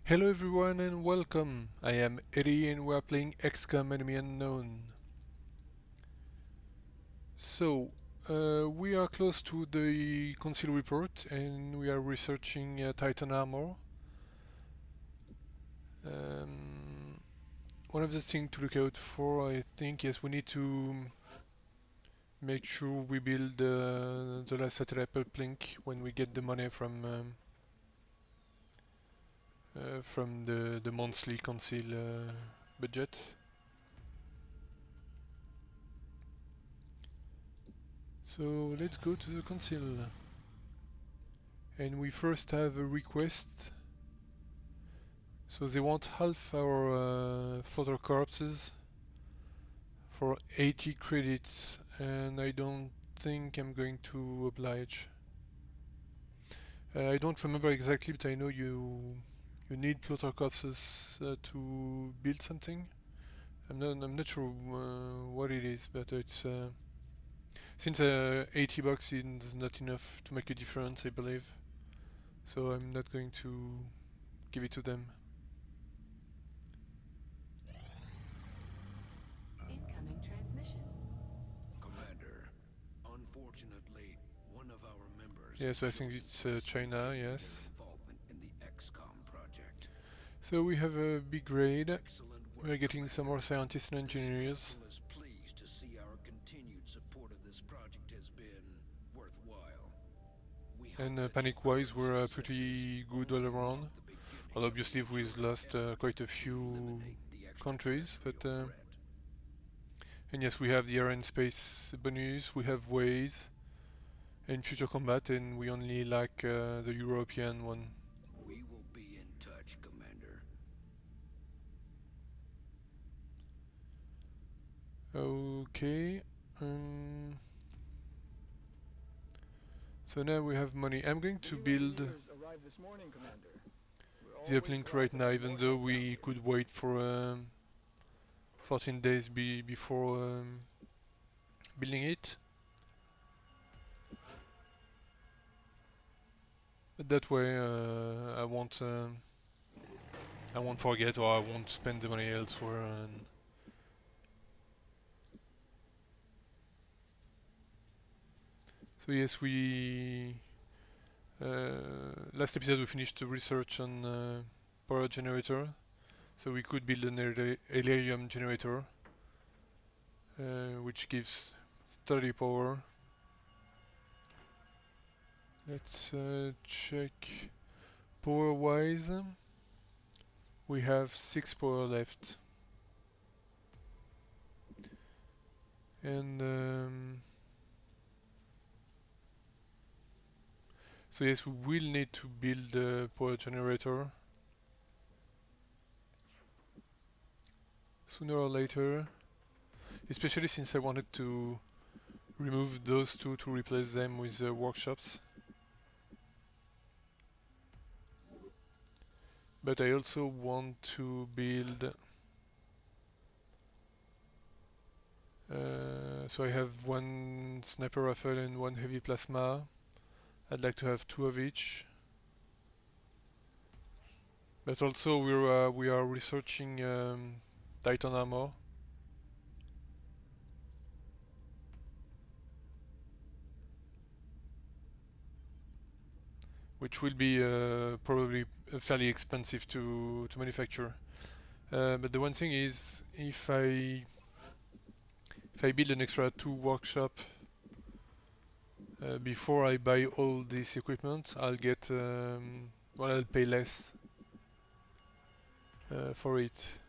Hello everyone and welcome. I am Eddie and we are playing XCom Enemy Unknown. So, we are close to the Council report and we are researching Titan armor. One of the things to look out for, I think, yes, we need to make sure we build the last satellite uplink when we get the money from the monthly Council budget. So let's go to the Council. And we first have a request. So they want half our floater corpses for 80 credits, and I don't think I'm going to oblige. I don't remember exactly, but I know you need floater corpses to build something. I'm not sure what it is, but it's since $80 is not enough to make a difference, I believe. So I'm not going to give it to them. Incoming transmission. Commander, unfortunately, one of our members. Yes, I think it's China, yes. Involvement in the XCom project. So we have a big raid. Excellent work, We're getting some more scientists and This engineers. council is pleased to see our continued support of this project has been worthwhile. We hope And that panic-wise, your we're successes pretty good only all around. mark the beginning Well, of obviously a we've future lost effort quite a to few eliminate the countries, but extraterrestrial threat. and yes, we have the air and space bonus, we have ways and future combat, and we only lack the European one. We will be in touch, Commander. Okay. So now we have money. I'm going to build the uplink right now, even though we could wait for 14 days before building it. But that way I won't forget, or I won't spend the money elsewhere. And so yes, we last episode we finished the research on power generator, so we could build an helium generator, which gives 30 power. Let's check power wise. We have 6 power left, and so yes, we will need to build a power generator sooner or later, especially since I wanted to remove those two to replace them with workshops. But I also want to build so I have one sniper rifle and one heavy plasma. I'd like to have 2 of each. But also we are researching Titan armor. Which will be probably fairly expensive to manufacture. But the one thing is, if I build an extra 2 workshop before I buy all this equipment, I'll get well, I'll pay less for it.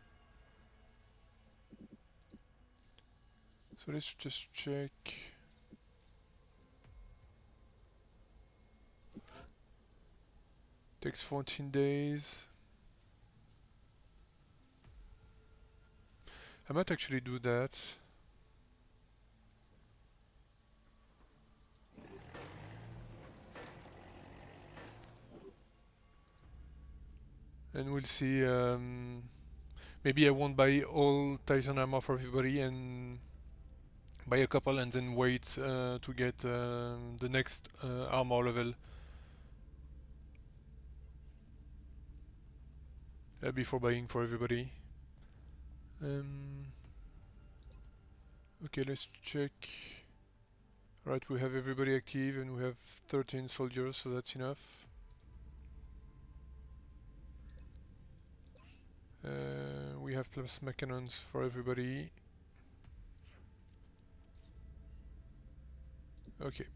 So let's just check. Takes 14 days. I might actually do that. And we'll see. Maybe I won't buy all Titan armor for everybody and buy a couple and then wait to get the next armor level. before buying for everybody. Okay, let's check. Right, we have everybody active and we have 13 soldiers, so that's enough. We have plasma cannons for everybody. Okay.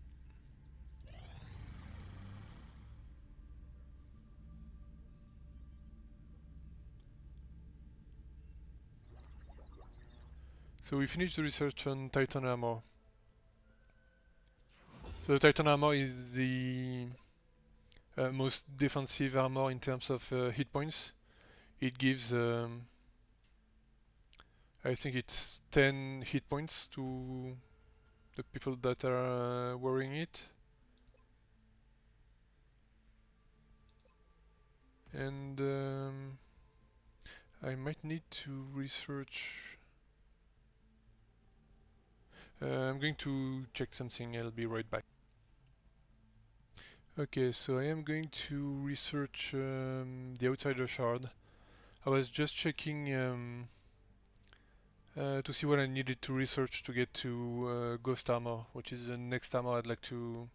So we finished the research on Titan armor. So the Titan armor is the most defensive armor in terms of hit points. It gives, I think it's 10 hit points to the people that are wearing it. And I might need to research. I'm going to check something, I'll be right back. Okay, so I am going to research the Outsider Shard. I was just checking to see what I needed to research to get to Ghost Armor, which is the next armor I'd like to...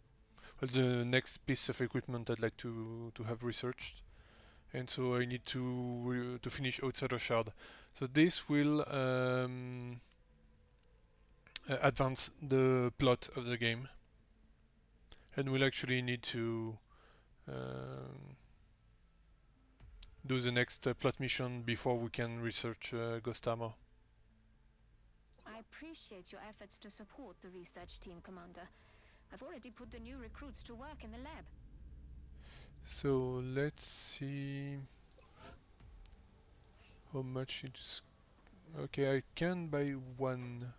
well, the next piece of equipment I'd like to have researched. And so I need to finish Outsider Shard. So this will advance the plot of the game. And we'll actually need to do the next plot mission before we can research Ghost Armor. I appreciate your efforts to support the research team, Commander. I've already put the new recruits to work in the lab. So let's see how much it's... Okay, I can buy one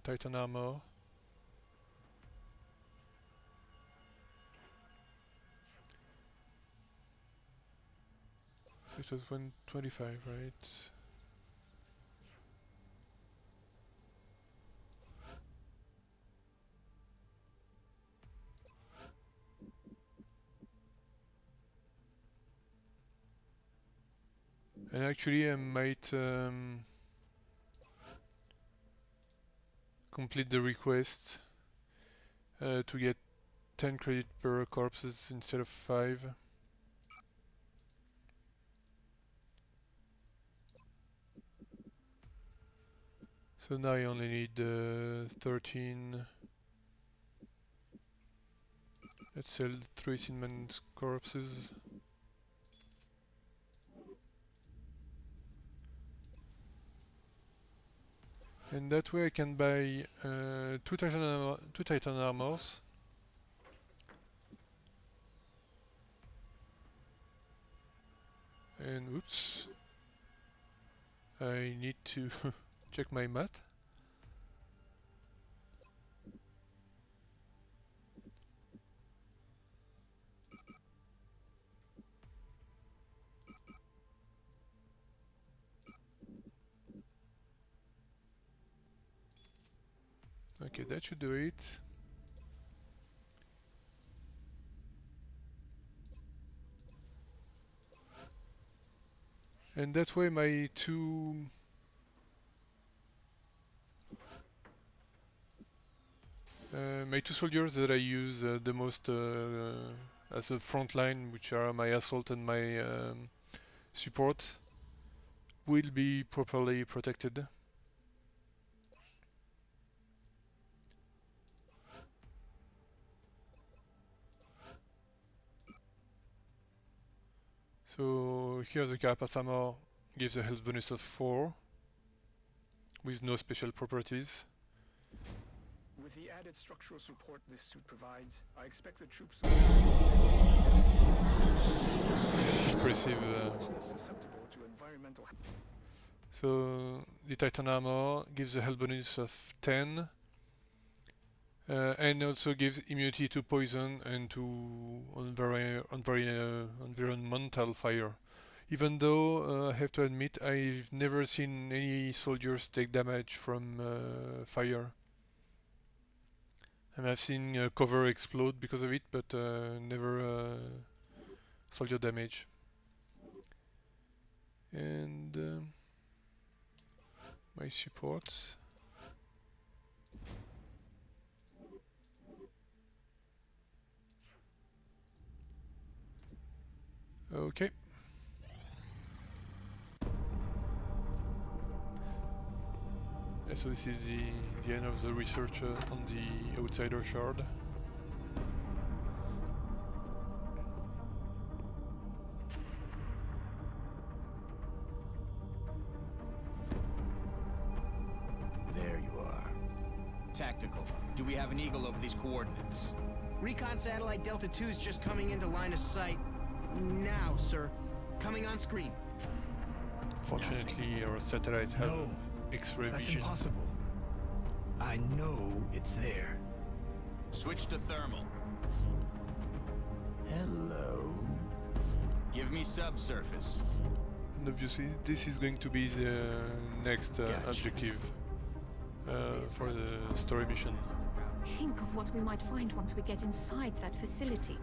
Titan armor. So it was 125, right? And actually I might complete the request to get 10 credit per corpses instead of 5. So now I only need 13. Let's sell 3 Sinman's corpses. And that way I can buy 2 Titan armors. And oops, I need to check my math. Okay, that should do it. And that way my two soldiers that I use the most as a front line, which are my assault and my support, will be properly protected. So here the Carapace armor gives a health bonus of 4 with no special properties. With the added structural support this suit provides, I expect the troops It's impressive. susceptible to environmental. So the Titan armor gives a health bonus of 10 and also gives immunity to poison and to environmental fire. Even though I have to admit I've never seen any soldiers take damage from fire. And I've seen cover explode because of it, but never soldier damage. And my support. Okay. So this is the end of the research on the outsider shard. There you are. Tactical. Do we have an eagle over these coordinates? Recon satellite Delta 2 is just coming into line of sight now, sir. Coming on screen. Fortunately, our satellite has No, X-ray that's vision. impossible. I know it's there. Switch to thermal. Hello. Give me subsurface. And obviously, this is going to be the next Gotcha. objective for the story mission. Think of what we might find once we get inside that facility.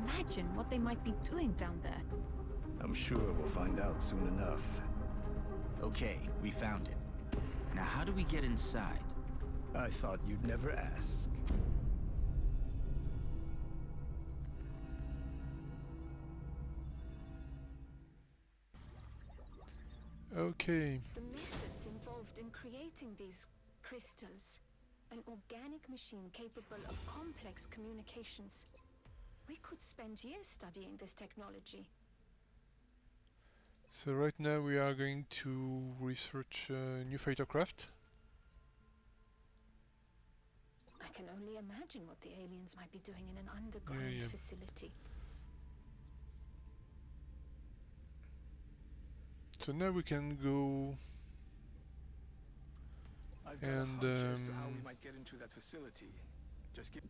Imagine what they might be doing down there. I'm sure we'll find out soon enough. Okay, we found it. Now how do we get inside? I thought you'd never ask. Okay. The methods involved in creating these crystals. An organic machine capable of complex communications. We could spend years studying this technology. So right now we are going to research new fighter craft. I can only imagine what the aliens might be doing in an underground yeah. facility. So now we can go I've got and a hunch as to how we might get into that facility. Just give...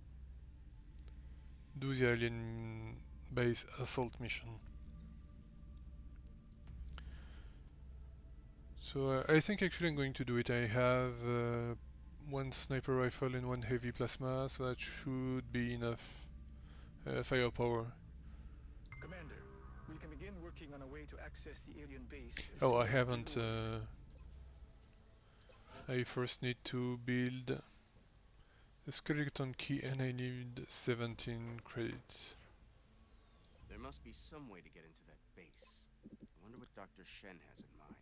do the alien base assault mission. So I think actually I'm going to do it. I have one sniper rifle and one heavy plasma, so that should be enough firepower. Commander, we can begin working on a way to access the alien base. as Oh, soon I as haven't. we know- I first need to build the skeleton key, and I need 17 credits. There must be some way to get into that base. I wonder what Dr. Shen has in mind.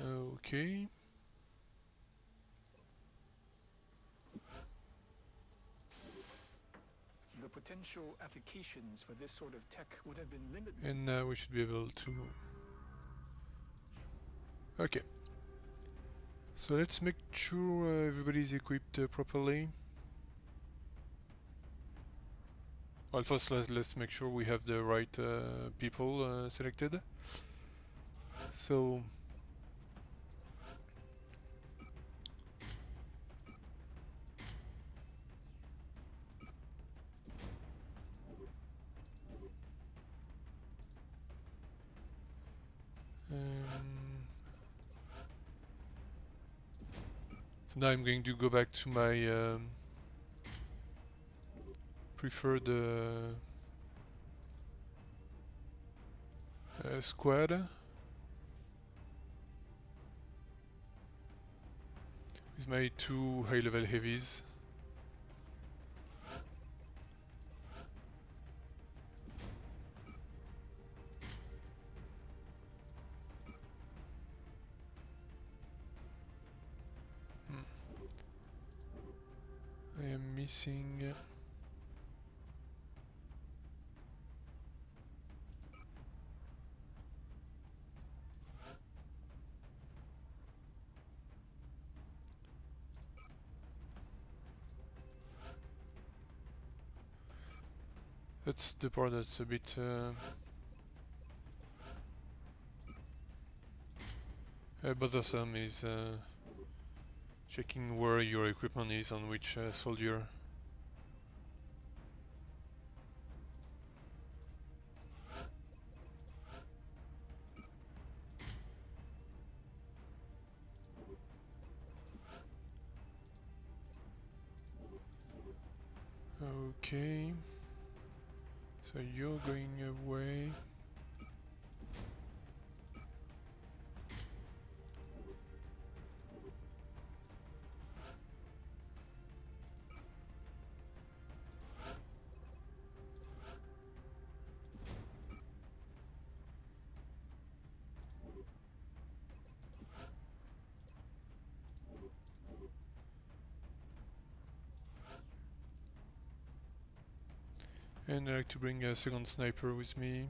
Okay. The potential applications for this sort of tech would have been limited. And now we should be able to... Okay. So let's make sure everybody's equipped properly. Well, first let's make sure we have the right people selected. So... so now I'm going to go back to my preferred squad with my 2 high-level heavies. I am missing that's the part that's a bit bothersome, is checking where your equipment is on which soldier. Okay. So you're going away. And I like to bring a second sniper with me.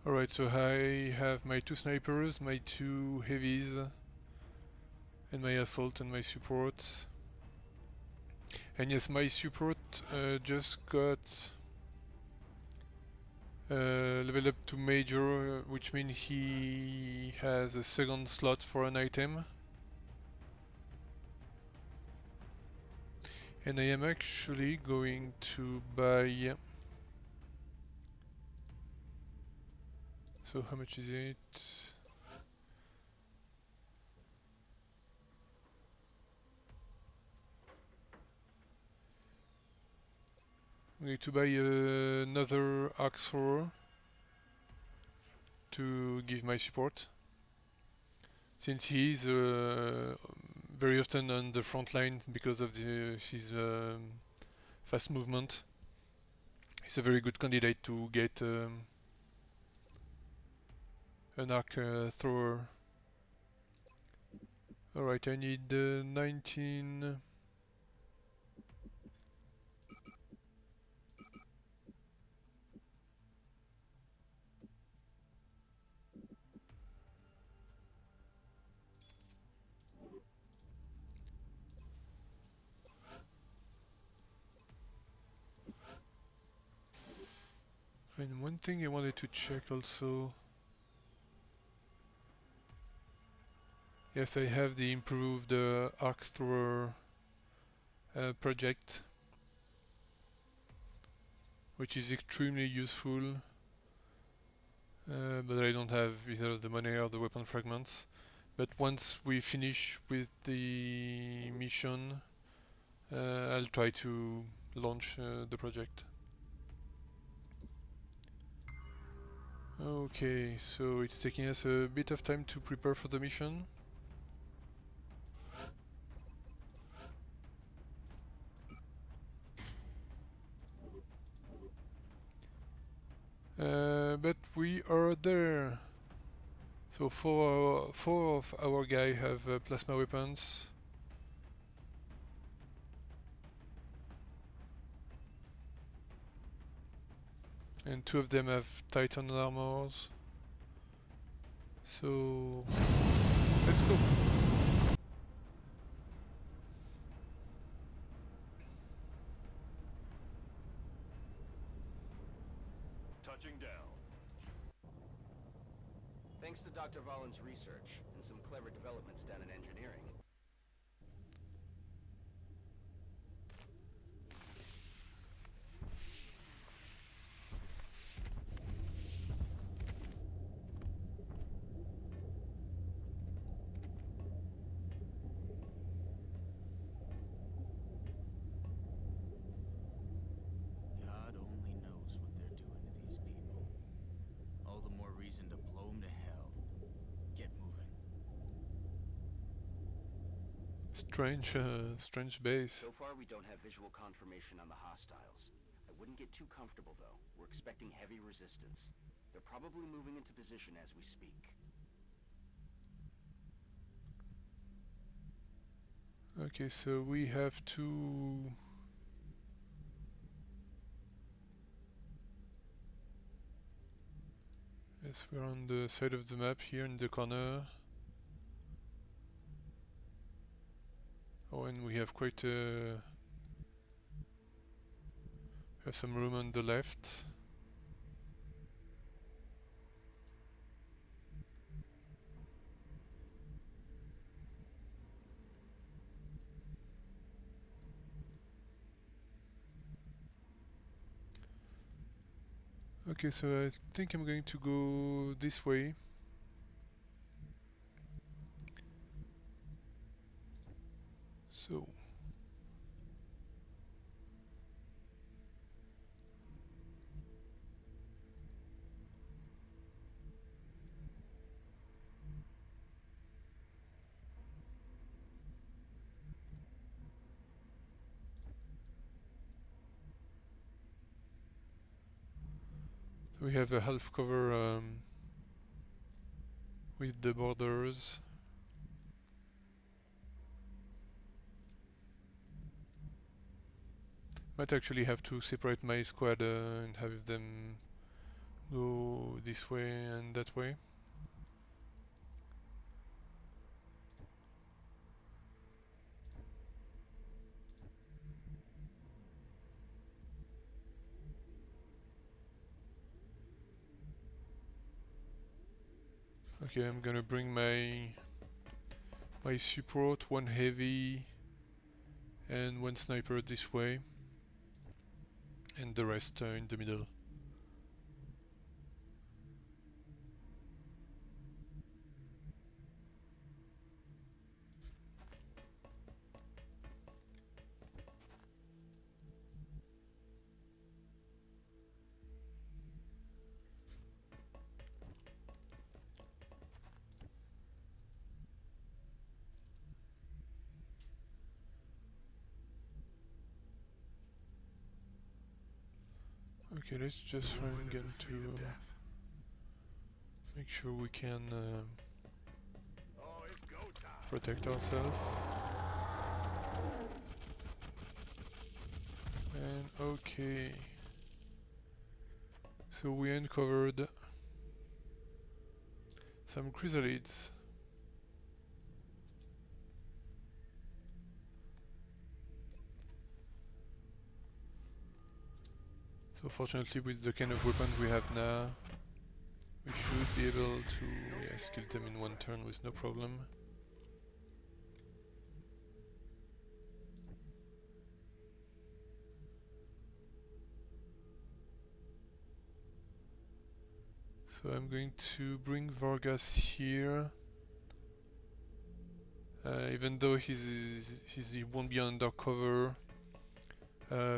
Alright, so I have my 2 snipers, my 2 heavies, and my assault and my support. And yes, my support just got leveled up to major, which means he has a second slot for an item. And I am actually going to buy... So how much is it? I'm going to buy another axe thrower to give my support, since he is very often on the front line because of his fast movement. He's a very good candidate to get an arc thrower. Alright, I need 19... And one thing I wanted to check also... Yes, I have the improved arc thrower project, which is extremely useful, but I don't have either the money or the weapon fragments. But once we finish with the mission, I'll try to launch the project. Okay, so it's taking us a bit of time to prepare for the mission. But we are there. So four of our guys have plasma weapons. And 2 of them have Titan armors. So let's go. Touching down. Thanks to Dr. Vollen's research and some clever developments done in engineering. God only knows what they're doing to these people. All the more reason to blow them to hell. Get moving. Strange base. So far, we don't have visual confirmation on the hostiles. I wouldn't get too comfortable, though. We're expecting heavy resistance. They're probably moving into position as we speak. Okay, so we have to... Yes, we're on the side of the map here in the corner. Oh, and we have quite a... have some room on the left. Okay, so I think I'm going to go this way. So we have a half cover with the borders. Might actually have to separate my squad and have them go this way and that way. Okay, I'm gonna bring my support, one heavy and one sniper this way, and the rest in the middle. Okay, let's just try and get to make sure we can protect ourselves. And okay, so we uncovered some chrysalids. So fortunately, with the kind of weapons we have now, we should be able to, yes, kill them in one turn with no problem. So I'm going to bring Vargas here. Even though he won't be undercover.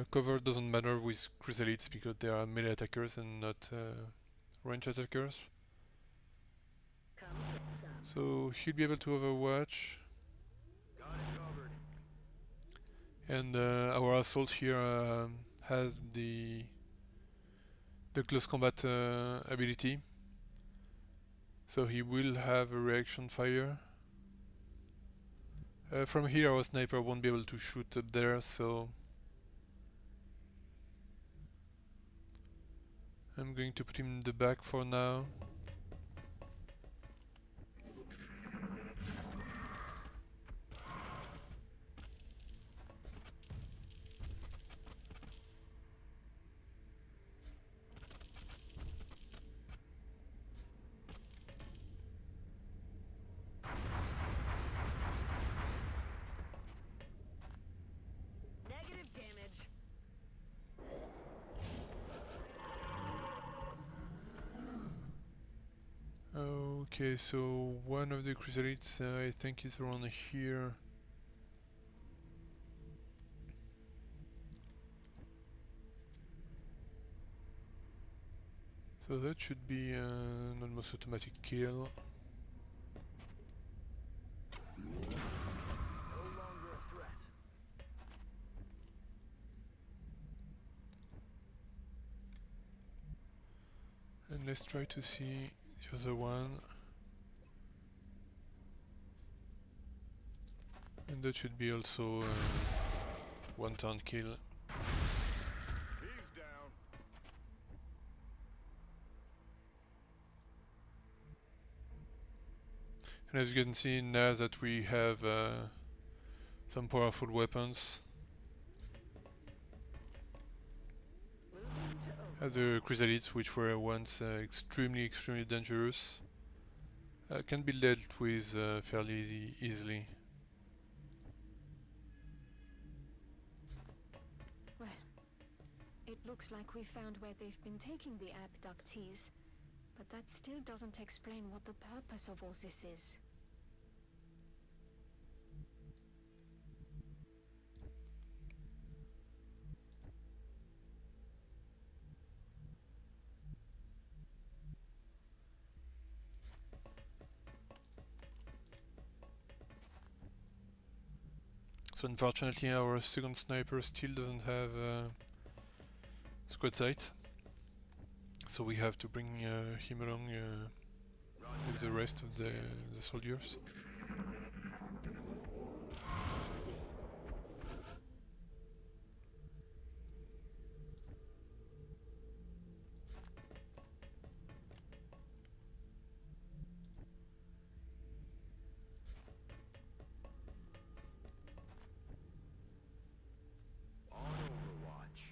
Cover doesn't matter with chrysalids because they are melee attackers and not range attackers. So he'll be able to overwatch. And our assault here has the close combat ability. So he will have a reaction fire. From here our sniper won't be able to shoot up there, so I'm going to put him in the back for now. Negative damage. Okay, so one of the chrysalids I think is around here. So that should be an almost automatic kill. No longer a threat. And let's try to see the other one. And that should be also one turn kill. He's down. And as you can see now that we have some powerful weapons, the chrysalids, which were once extremely dangerous, can be dealt with fairly easily. Well, it Looks like we found where they've been taking the abductees, but that still doesn't explain what the purpose of all this is. So unfortunately our second sniper still doesn't have squad sight, so we have to bring him along with the rest of the soldiers.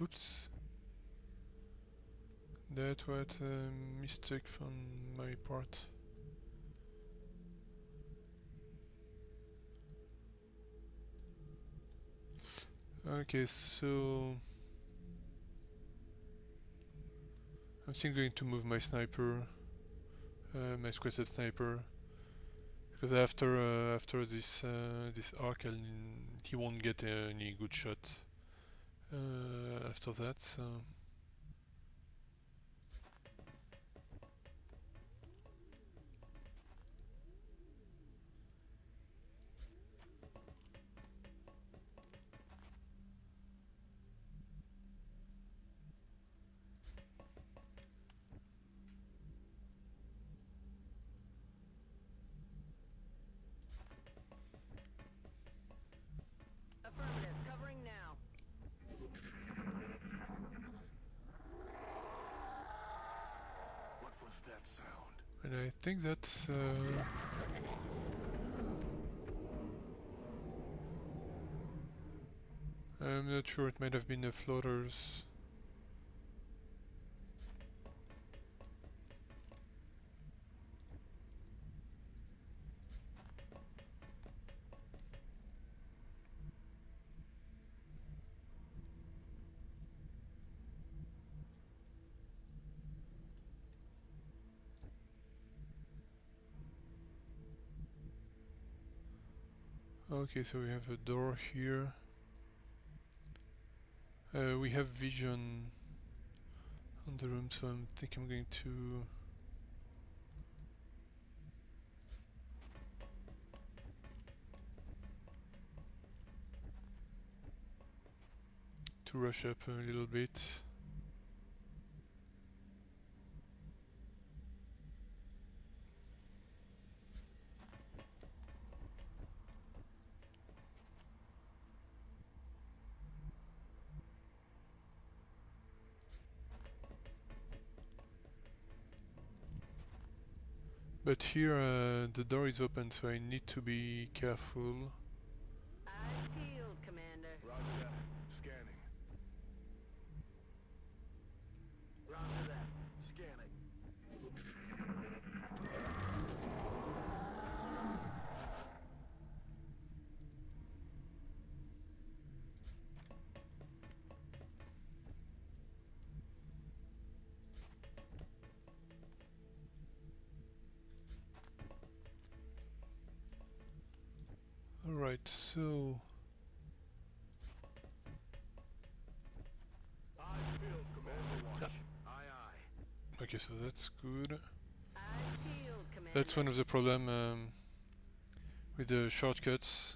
Oops. That was a mistake from my part. Okay, so I'm still going to move my sniper, my squatted sniper, because after this arc, he won't get any good shot after that. So. Affirmative. Covering now. What was that sound? And I think that's I'm not sure, it might have been the floaters. Okay, so we have a door here. We have vision on the room, so I think I'm going to rush up a little bit. But here the door is open, so I need to be careful. Eyes peeled, Commander. Roger that. Scanning. Roger that. Scanning. Alright, so Eyes peeled, Commander. Watch. Aye, aye. okay, so that's good. Eyes peeled, Commander. That's one of the problem with the shortcuts.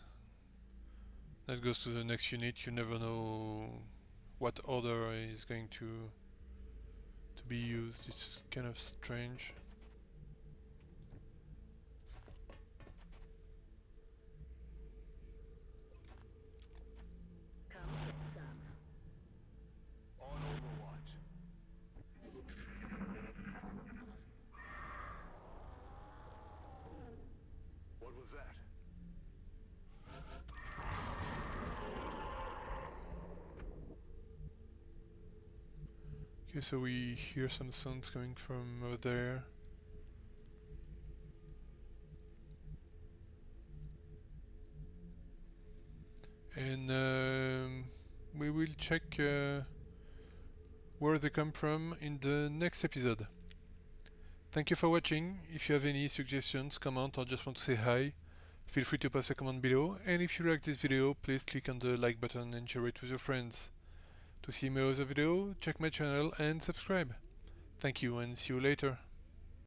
That goes to the next unit. You never know what order is going to be used. It's kind of strange. Come get some. On Overwatch. What was that? Okay, so we hear some sounds coming from over there. And we will check where they come from in the next episode. Thank you for watching. If you have any suggestions, comment, or just want to say hi, feel free to post a comment below. And if you like this video, please click on the like button and share it with your friends. To see my other video, check my channel and subscribe. Thank you and see you later.